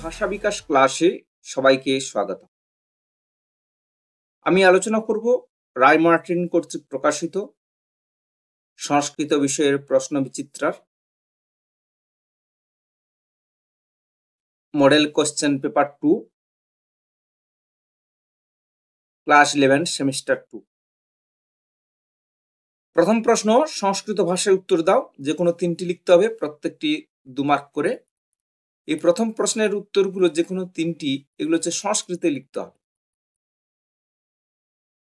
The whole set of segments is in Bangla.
ভাষা বিকাশ ক্লাসে সবাইকে স্বাগত। আমি আলোচনা করব রায় মার্টিন কর্তৃক প্রকাশিত সংস্কৃত বিষয়ের প্রশ্ন বিচিত্রার model question paper 2 class 11 semester 2। প্রথম প্রশ্ন, সংস্কৃত ভাষায় উত্তর দাও। যে কোনো 3টি লিখতে হবে, প্রত্যেকটি 2 মার্ক করে। এই প্রথম প্রশ্নের উত্তরগুলো যে কোনো 3টি, এগুলো হচ্ছে সংস্কৃতে লিখতে হবে।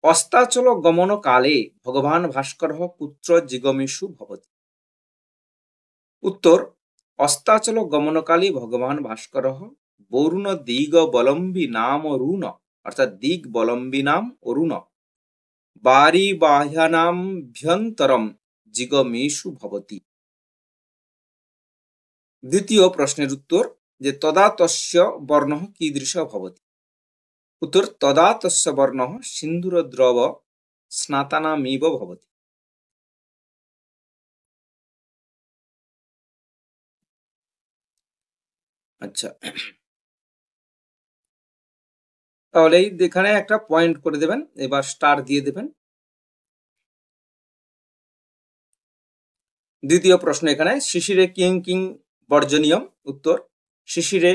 অস্তাচল গমন কালে ভগবান ভাস্কর পুত্র জিগমেশু ভবতি। উত্তর, অস্তাচল গমনকালে ভগবান ভাস্কর বরুণ দিগ বলম্বী নাম অরুণ, অর্থাৎ দিগ বলম্বী নাম অরুণ, বারি বাহ্যানামভ্যন্তরম জিগমেশু ভবতি। দ্বিতীয় প্রশ্নের উত্তর, যে তদা তস্য বর্ণ কীদৃশ ভবতি। উত্তর, তদা তস্য বর্ণ সিন্দুরদ্রব স্নাতানামিব ভবতি। আচ্ছা, তাহলে এখানে একটা পয়েন্ট করে দেবেন, এবার স্টার দিয়ে দেবেন। দ্বিতীয় প্রশ্ন, এখানে শিশিরে কিং কিং বর্জনীয়ম। উত্তর, শিশিরে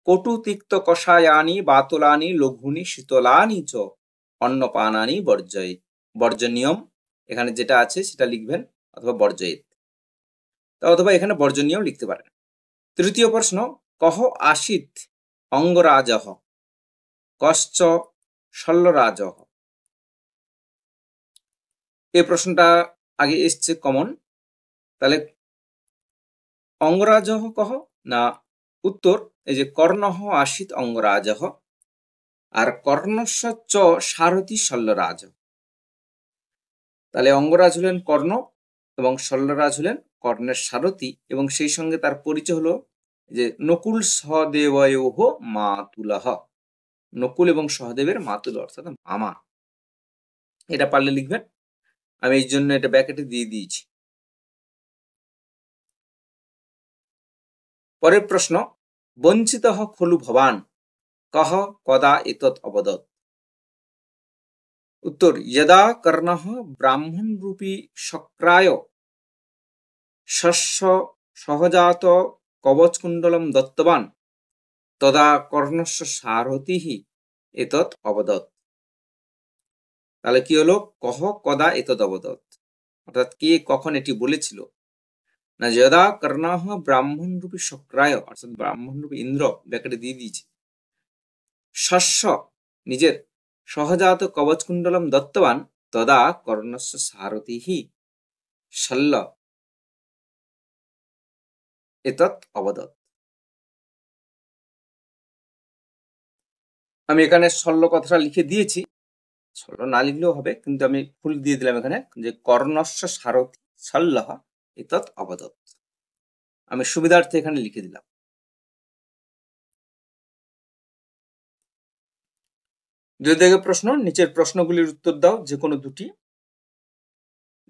কটু তিক্ত কষায়ানি বাতলানি লঘুনি শীতলানি চ অন্নপানানি বর্জনীয়ম। এখানে যেটা আছে সেটা লিখবেন, অথবা বর্জয়েত, অথবা এখানে বর্জনীয়ম লিখতে পারেন। তৃতীয় প্রশ্ন, কহ আশিত অঙ্গরাজহ কশ্চ শল্যরাজহ। এই প্রশ্নটা আগে এসছে কমন, তাহলে অঙ্গরাজহ কহ না। উত্তর, এই যে কর্ণহ আশিত অঙ্গরাজহ, আর কর্ণস্য চ সারথি শল্যরাজ। তাহলে অঙ্গরাজ হলেন কর্ণ এবং শল্যরাজ হলেন কর্ণের সারথি, এবং সেই সঙ্গে তার পরিচয় হলো যে নকুল সহদেবয়োহ মাতুলহ, নকুল এবং সহদেবের মাতুল অর্থাৎ মামা। এটা পারলে লিখবেন, আমি এই জন্য এটা ব্যাকেটে দিয়ে দিয়েছি। পরের প্রশ্ন, বঞ্চিত খলু ভবান কহ কদা এতৎ অবদৎ। উত্তর, যদা কর্ণঃ ব্রাহ্মণ রূপী শক্রায় শস্য সহজাত কবচকুণ্ডলম দত্তবান তদা কর্ণস্য সারথিঃ এতৎ অবদৎ। তাহলে কি হলো, কহ কদা এতৎ অবদৎ, অর্থাৎ কে কখন এটি বলেছিল না। যদা কর্ণঃ ব্রাহ্মণ রূপী শক্রায়, অর্থাৎ ব্রাহ্মণ রূপী ইন্দ্র ব্যাকেটে দিয়ে দিয়েছে, শস্য নিজের সহজাত কবচকুণ্ডলম দত্তবান তদা কর্ণস্য সারথিঃ শল্য এতৎ অবদৎ। আমি এখানে শল্য কথাটা লিখে দিয়েছি, শল্য না লিখলেও হবে, কিন্তু আমি ফুল দিয়ে দিলাম এখানে, যে কর্ণস্য সারথি শল্য এতৎ অবদৎ। আমি সুবিধার্থে এখানে লিখে দিলাম। দুই দিকে প্রশ্ন, নিচের প্রশ্নগুলির উত্তর দাও যে কোনো 2টি।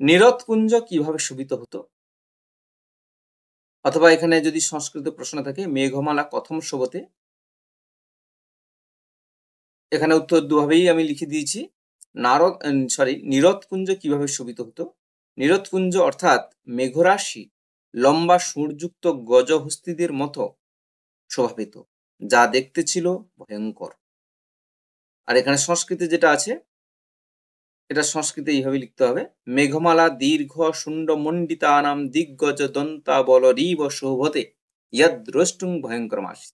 নিরতপুঞ্জ কিভাবে শোভিত হতো, অথবা এখানে যদি সংস্কৃত প্রশ্ন থাকে মেঘমালা কথম শোভতে। এখানে উত্তর দুভাবেই আমি লিখে দিয়েছি। নিরতপুঞ্জ কিভাবে শোভিত হতো। নিরতপুঞ্জ অর্থাৎ মেঘরাশি লম্বা সুরযুক্ত গজহস্তিদের মতো শোভাবিত, যা দেখতে ছিল ভয়ঙ্কর। আর এখানে সংস্কৃতে যেটা আছে, এটা সংস্কৃতে এইভাবে লিখতে হবে, মেঘমালা দীর্ঘ শুণ্ড মণ্ডিতানাম দিগ্গজ দন্তাবল রিব শোভতে ইয়াদ দ্রষ্টুং ভয়ঙ্কর মাসি।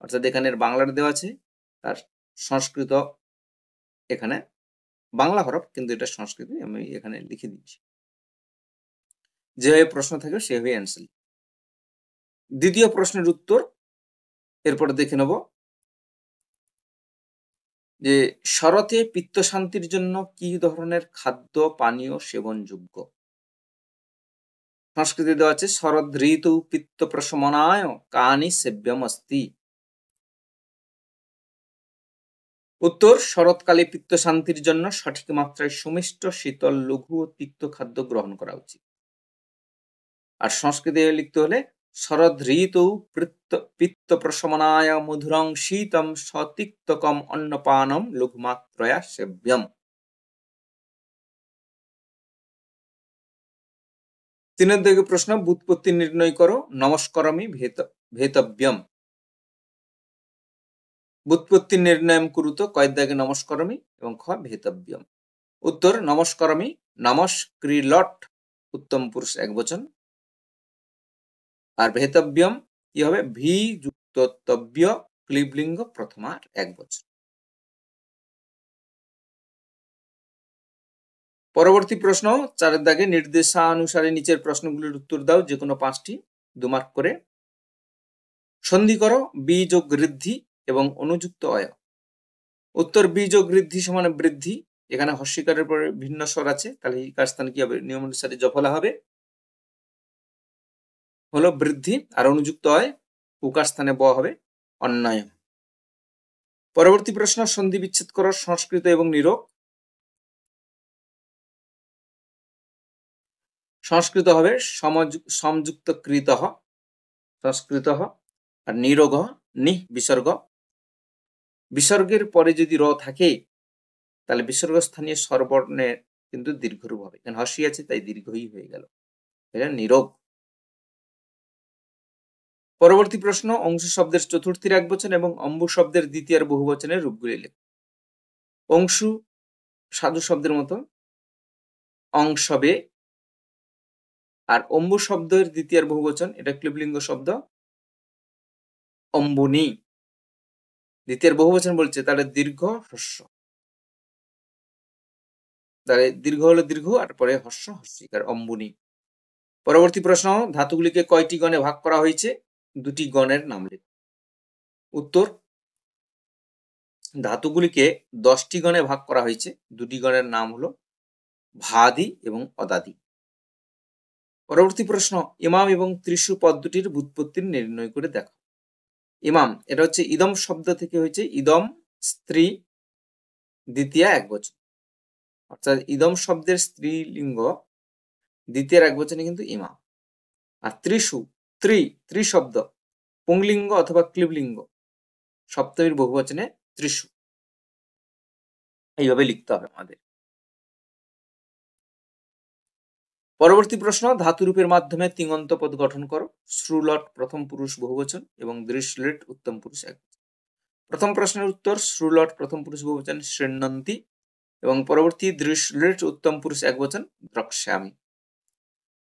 অর্থাৎ এখানের বাংলাটা দেওয়া আছে, তার সংস্কৃত এখানে বাংলা হরফ, কিন্তু এটা সংস্কৃত আমি এখানে লিখে দিচ্ছি। যেভাবে প্রশ্ন থাকবে সেভাবে অ্যান্সার। দ্বিতীয় প্রশ্নের উত্তর এরপরে দেখে নেব, যে শরতে পিত্ত শান্তির জন্য কি ধরনের খাদ্য পানীয় সেবনযোগ্য। সংস্কৃতে দেওয়া আছে, শরদ ঋতু পিত্ত প্রশমনায় কানি সেব্যম অস্তি। উত্তর, শরৎকালে পিত্ত শান্তির জন্য সঠিক মাত্রায় সুমিষ্ট শীতল লঘু ও তিক্ত খাদ্য গ্রহণ করা উচিত। আর সংস্কৃতে লিখতে হলে, শরদ ঋতু পিত্ত প্রশমনায় মধুরং শীতম সতিক্তকম অন্নপানম লঘুমাত্রয়া সেব্যম। 3 দিকে প্রশ্ন, ব্যুৎপত্তি নির্ণয় করো। নমস্করমি ভেতব্যম। ব্যুৎপত্তি নির্ণয়ম কুরুত, কয়ের দাগে নমস্করমি এবং খ ভেতব্যম। উত্তর নমস্করমি, নমস্কৃলট উত্তম পুরুষ একবচন, আর ভেতব্যম কি হবে, ভি যুক্ত তব্য ক্লিবলিঙ্গ প্রথমার একবচন। পরবর্তী প্রশ্ন 4 দাগে, নির্দেশানুসারে নিচের প্রশ্নগুলির উত্তর দাও, যে কোনো 5টি 2 মার্ক করে। সন্ধি করো বি যোগ ঋদ্ধি এবং অনুযুক্ত অয়। উত্তর বি যোগ ঋদ্ধি সমান বৃদ্ধি, এখানে হস্যিকারের পরে ভিন্ন স্বর আছে, তাহলে এই কার স্থানে কি হবে, নিয়ম অনুসারে জফলা হবে, হলো বৃদ্ধি, আর অনুযুক্ত অয় উকার স্থানে ব হবে অন্যায়। পরবর্তী প্রশ্ন, সন্ধি বিচ্ছেদ করো সংস্কৃত এবং নিরোগ। সংস্কৃত হবে সমযুক্ত কৃত সংস্কৃত, আর নিরোগ নি বিসর্গ। বিসর্গের পরে যদি র থাকে তাহলে বিসর্গ স্থানীয় স্বরবর্ণের কিন্তু দীর্ঘরূপ হবে, কারণ হর্ষি আছে তাই দীর্ঘই হয়ে গেল, এটা নিরোগ। পরবর্তী প্রশ্ন, অংশ শব্দের চতুর্থীর একবচন এবং অম্বু শব্দের দ্বিতীয় বহুবচনের রূপগুলি লেখ। অংশু সাধু শব্দের মতো অংশবে, আর অম্বু শব্দের দ্বিতীয় বহুবচন, এটা ক্লিবলিঙ্গ শব্দ অম্বুনি। দ্বিতীয় বহুবচন বলছে, তাহলে দীর্ঘ হ্রস্ব, তাহলে দীর্ঘ হলো দীর্ঘ আর পরে হর্ষ হর্ষিকার অম্বুনি। পরবর্তী প্রশ্ন, ধাতুগুলিকে কয়টি গণে ভাগ করা হয়েছে, 2টি গণের নাম লেখ। উত্তর ধাতুগুলিকে 10টি গণে ভাগ করা হয়েছে, 2টি গণের নাম হলো ভাদি এবং অদাদি। পরবর্তী প্রশ্ন, ইমাম এবং ত্রিশু পদ্মটির ব্যুৎপত্তি নির্ণয় করে দেখো। ইমাম, এটা হচ্ছে ইদম শব্দ থেকে হয়েছে, ইদম স্ত্রী দ্বিতীয় একবচন, অর্থাৎ ইদম শব্দের স্ত্রীলিঙ্গ দ্বিতীয় একবচনে কিন্তু ইমাম। আর ত্রিশু ত্রি শব্দ পুংলিঙ্গ অথবা ক্লিবলিঙ্গ সপ্তমীর বহুবচনে ত্রিশু, এইভাবে লিখতে হবে আমাদের। পরবর্তী প্রশ্ন, ধাতুরূপের মাধ্যমে তিঙন্ত পদ গঠন করো। শ্রুলট প্রথম পুরুষ বহুবচন এবং দৃশ্যলেট উত্তম পুরুষ একবচন। প্রথম প্রশ্নের উত্তর, শ্রুলট প্রথম পুরুষ বহুবচন শৃণ্বন্তি এবং পরবর্তী দৃশ্যলেট উত্তম পুরুষ একবচন দ্রক্ষ্যামি।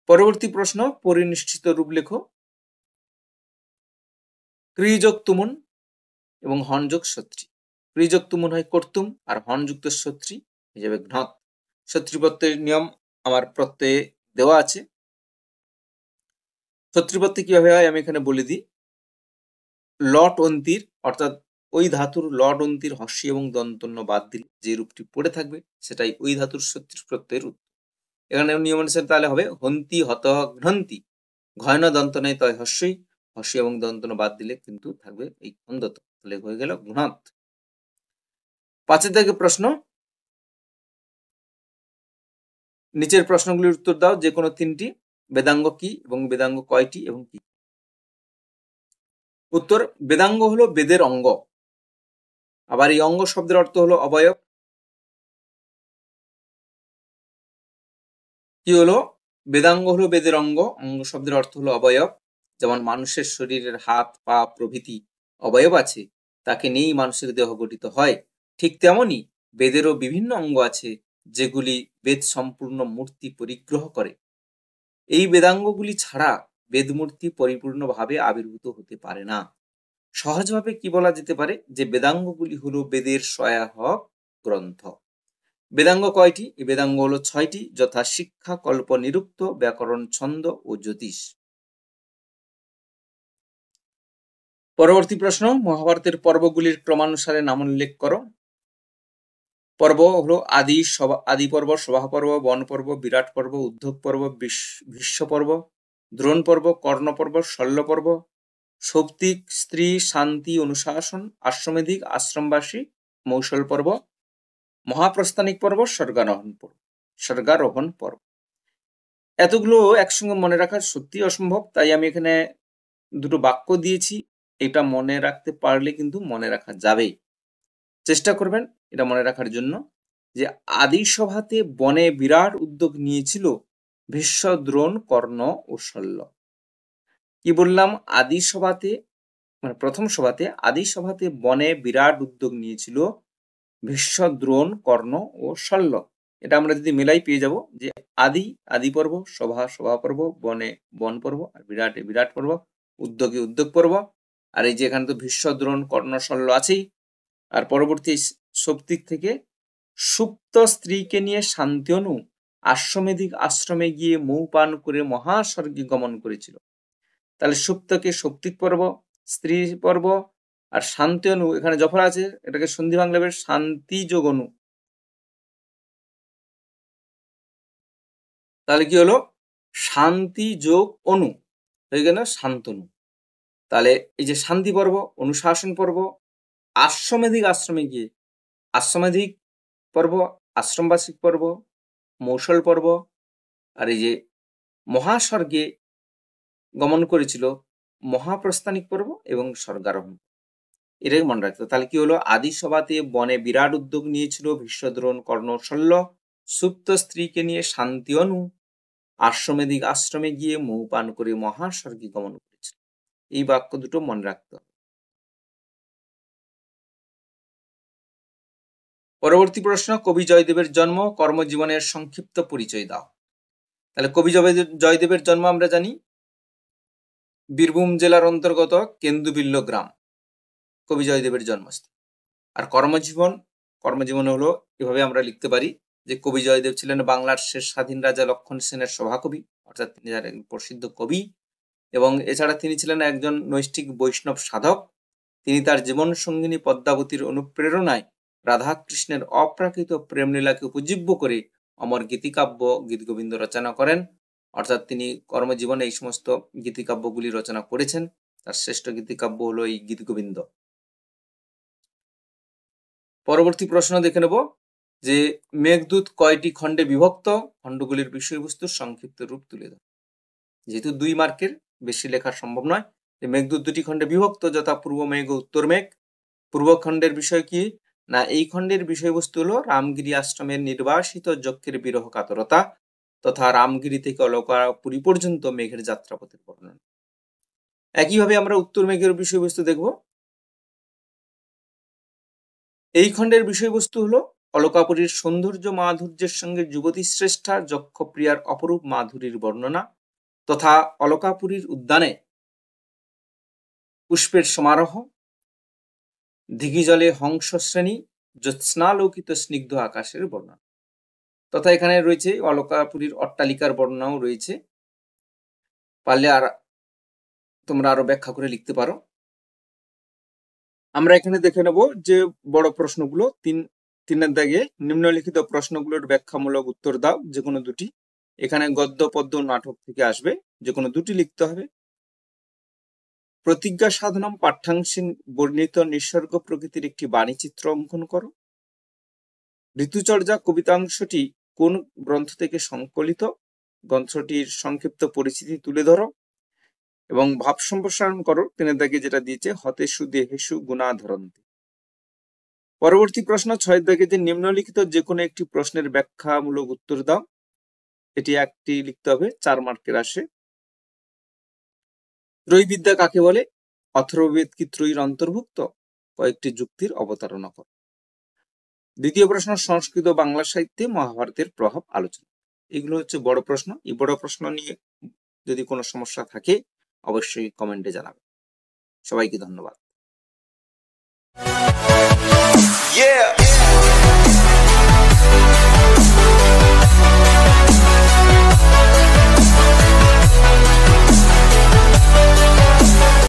পরবর্তী প্রশ্ন, পরিনিষ্ঠিত রূপ লেখো। ক্রিযোগ তুমুন এবং হনযোগ সত্রী। ক্রিযোগ তুমুন হয় কর্তুম, আর হনযুক্ত সত্রী হিসেবে ঘ্নত। সত্রী প্রত্যয়ের নিয়ম আমার প্রত্যয়ে দেওয়া আছে। সত্রী প্রত্যয় কিভাবে হয় আমি এখানে বলে দিই। লট অন্তির, অর্থাৎ ওই ধাতুর লট অন্তির হর্ষি এবং দন্তন্য বাদ দিলে যে রূপটি পড়ে থাকবে সেটাই ওই ধাতুর সত্রী প্রত্যয়ের উত্তর। এখানে নিয়ম অনুসারে তাহলে হবে হন্তি হত ঘ্নন্তি, ঘয়ন দন্ত নেই তয় হর্ষই, হর্ষি এবং দন্তন্য বাদ দিলে কিন্তু থাকবে এই অন্তত, তাহলে হয়ে গেল ঘ্নত। 5 থেকে প্রশ্ন, নিচের প্রশ্নগুলির উত্তর দাও, যে কোনো 3টি। বেদাঙ্গ কি এবং বেদাঙ্গ কয়টি এবং কি? উত্তর, বেদাঙ্গ হলো বেদের অঙ্গ, আবার এই অঙ্গ শব্দের অর্থ হলো অবয়ব। কি হলো, বেদাঙ্গ হলো বেদের অঙ্গ, অঙ্গ শব্দের অর্থ হলো অবয়ব। যেমন মানুষের শরীরের হাত পা প্রভৃতি অবয়ব আছে, তাকে নিয়েই মানুষের দেহ গঠিত হয়, ঠিক তেমনি বেদেরও বিভিন্ন অঙ্গ আছে যেগুলি বেদ সম্পূর্ণ মূর্তি পরিগ্রহ করে। এই বেদাঙ্গগুলি ছাড়া বেদমূর্তি পরিপূর্ণভাবে আবির্ভূত হতে পারে না। সহজভাবে কি বলা যেতে পারে, যে বেদাঙ্গগুলি হলো বেদের সহায়ক গ্রন্থ। বেদাঙ্গ কয়টি? এই বেদাঙ্গ হলো 6টি, যথা শিক্ষা, কল্প, নিরুক্ত, ব্যাকরণ, ছন্দ ও জ্যোতিষ। পরবর্তী প্রশ্ন, মহাভারতের পর্বগুলির ক্রমানুসারে নাম উল্লেখ করো। পর্ব হলো আদি পর্ব, সভা পর্ব, বন পর্ব, বিরাট পর্ব, উদ্ধব পর্ব, ভীষ্ম পর্ব, দ্রোণ পর্ব, কর্ণ পর্ব, শল্য পর্ব, সৌপ্তিক, স্ত্রী, শান্তি, অনুশাসন, আশ্রমেধিক, আশ্রমবাসী, মৌসল পর্ব, মহাপ্রস্থানিক পর্ব, স্বর্গারোহণ পর্ব। এতগুলো একসঙ্গে মনে রাখা সত্যি অসম্ভব, তাই আমি এখানে দুটো বাক্য দিয়েছি, এটা মনে রাখতে পারলে কিন্তু মনে রাখা যাবে। চেষ্টা করবেন এটা মনে রাখার জন্য যে আদি সভাতে বনে বিরাট উদ্যোগ নিয়েছিল ভীষ্ম, দ্রোণ, কর্ণ ও শল্য। কি বললাম? আদি সভাতে মানে প্রথম সভাতে আদি সভাতে বনে বিরাট উদ্যোগ নিয়েছিল ভীষ্ম, দ্রোণ, কর্ণ ও শল্য। এটা আমরা যদি মেলাই পেয়ে যাব যে আদি পর্ব, সভা পর্ব, বনে বন পর্ব, আর বিরাট পর্ব, উদ্যোগে উদ্যোগ পর্ব। আর এই যে এখানে তো ভীষ্ম, দ্রোণ, কর্ণ, শল্য আছেই। আর পরবর্তী সপ্তিক থেকে সুপ্ত স্ত্রীকে নিয়ে শান্তনু আশ্বমেধিক আশ্রমে গিয়ে মৌ পান করে মহাস্বর্গে গমন করেছিল। তাহলে সুপ্তকে সপ্তিক পর্ব, স্ত্রী পর্ব, আর শান্তনু এখানে জফর আছে, এটাকে সন্ধি বাংলা শান্তি যোগ অনু। তাহলে কি হলো? শান্তি যোগ অনু হয়ে গেল শান্তনু। তাহলে এই যে শান্তি পর্ব, অনুশাসন পর্ব, আশ্বমেধিক আশ্রমে গিয়ে, আশ্বমেধিক পর্ব, আশ্রমবাসিক পর্ব, মৌসল পর্ব, আর এই যে মহাস্বর্গে গমন করেছিল মহাপ্রস্থানিক পর্ব এবং স্বর্গারোহণ। এটাই মনে রাখতে। তাহলে কি হলো? আদি সভাতে বনে বিরাট উদ্যোগ নিয়েছিল ভীষ্ম, দ্রোণ, কর্ণ, শল্য। সুপ্ত স্ত্রীকে নিয়ে শান্তনু আশ্বমেধিক আশ্রমে গিয়ে মৌ পান করে মহাস্বর্গে গমন করেছিল। এই বাক্য দুটো মনে রাখতে হবে। পরবর্তী প্রশ্ন, কবি জয়দেবের জন্ম, কর্মজীবনের সংক্ষিপ্ত পরিচয় দাও। তাহলে কবি জয়দেবের জন্ম আমরা জানি বীরভূম জেলার অন্তর্গত কেন্দুবিল্ল গ্রাম কবি জয়দেবের জন্মস্থান। আর কর্মজীবন হলো এভাবে আমরা লিখতে পারি যে কবি জয়দেব ছিলেন বাংলার শেষ স্বাধীন রাজা লক্ষণ সেনের সভাকবি, অর্থাৎ তিনি একজন প্রসিদ্ধ কবি, এবং এছাড়া তিনি ছিলেন একজন নৈষ্ঠিক বৈষ্ণব সাধক। তিনি তার জীবন সঙ্গিনী পদ্মাবতীর অনুপ্রেরণায় রাধাকৃষ্ণের অপ্রাকৃত প্রেমলীলাকে উপজীব্য করে অমর গীতিকাব্য গীতগোবিন্দ রচনা করেন। অর্থাৎ তিনি কর্মজীবনে এই সমস্ত গীতিকাব্যগুলি রচনা করেছেন। তার শ্রেষ্ঠ গীতিকাব্য হলো এই গীতগোবিন্দ। পরবর্তী প্রশ্ন দেখে নেব যে মেঘদূত কয়টি খণ্ডে বিভক্ত? খণ্ডগুলির বিষয়বস্তুর সংক্ষিপ্ত রূপ তুলে দাও। যেহেতু 2 মার্কের, বেশি লেখা সম্ভব নয়। মেঘদূত 2টি খণ্ডে বিভক্ত, যথা পূর্ব মেঘ ও উত্তর মেঘ। পূর্ব খণ্ডের বিষয় কি না, এই খণ্ডের বিষয়বস্তু হলো রামগিরি আশ্রমের নির্বাসিত যক্ষের বিরহ কাতরতা তথা রামগিরি থেকে অলকাপুরী পর্যন্ত মেঘের যাত্রাপথের বর্ণনা। একইভাবে আমরা উত্তর মেঘের বিষয়বস্তু দেখব। এই খণ্ডের বিষয়বস্তু হলো অলকাপুরীর সৌন্দর্য মাধুর্যের সঙ্গে যুবতী শ্রেষ্ঠা যক্ষপ্রিয়ার অপরূপ মাধুরীর বর্ণনা তথা অলকাপুরীর উদ্যানে পুষ্পের সমারোহ, দিঘিজলে হংস শ্রেণী, জ্যোৎস্নালোকিত স্নিগ্ধ আকাশের বর্ণনা তথা এখানে রয়েছে অলকাপুরীর অট্টালিকার বর্ণনাও রয়েছে। পারলে আর তোমরা আরো ব্যাখ্যা করে লিখতে পারো। আমরা এখানে দেখে নেব যে বড় প্রশ্নগুলো, তিনের দাগে নিম্নলিখিত প্রশ্নগুলোর ব্যাখ্যামূলক উত্তর দাও, যে কোনো দুটি। এখানে গদ্য পদ্য নাটক থেকে আসবে, যে কোনো দুটি লিখতে হবে। প্রতিজ্ঞা সাধনম পাঠ্যাংশে বর্ণিত নিসর্গ প্রকৃতির একটি বাণীচিত্র অঙ্কন করো। ঋতুচর্যা কবিতাংশটি কোন গ্রন্থ থেকে সংকলিত? গ্রন্থটির সংক্ষিপ্ত পরিচিতি তুলে ধরো এবং ভাব সম্প্রসারণ করো। তিনের দাগে যেটা দিয়েছে হতেষু দেহেষু গুণাধরন্তি। পরবর্তী প্রশ্ন 6 দাগে যে নিম্নলিখিত যে কোনো একটি প্রশ্নের ব্যাখ্যামূলক উত্তর দাও। এটি একটি লিখতে হবে, 4 মার্কের আসে। ত্রয়ীবিদ্যা কাকে বলে? অথর্ববেদ কি ত্রয়ীর অন্তর্ভুক্ত? কয়েকটি যুক্তির অবতারণা করো। দ্বিতীয় প্রশ্ন, সংস্কৃত বাংলা সাহিত্যে মহাভারতের প্রভাব আলোচনা। এগুলো হচ্ছে বড় প্রশ্ন। এই বড় প্রশ্ন নিয়ে যদি কোনো সমস্যা থাকে অবশ্যই কমেন্টে জানাবে। সবাইকে ধন্যবাদ।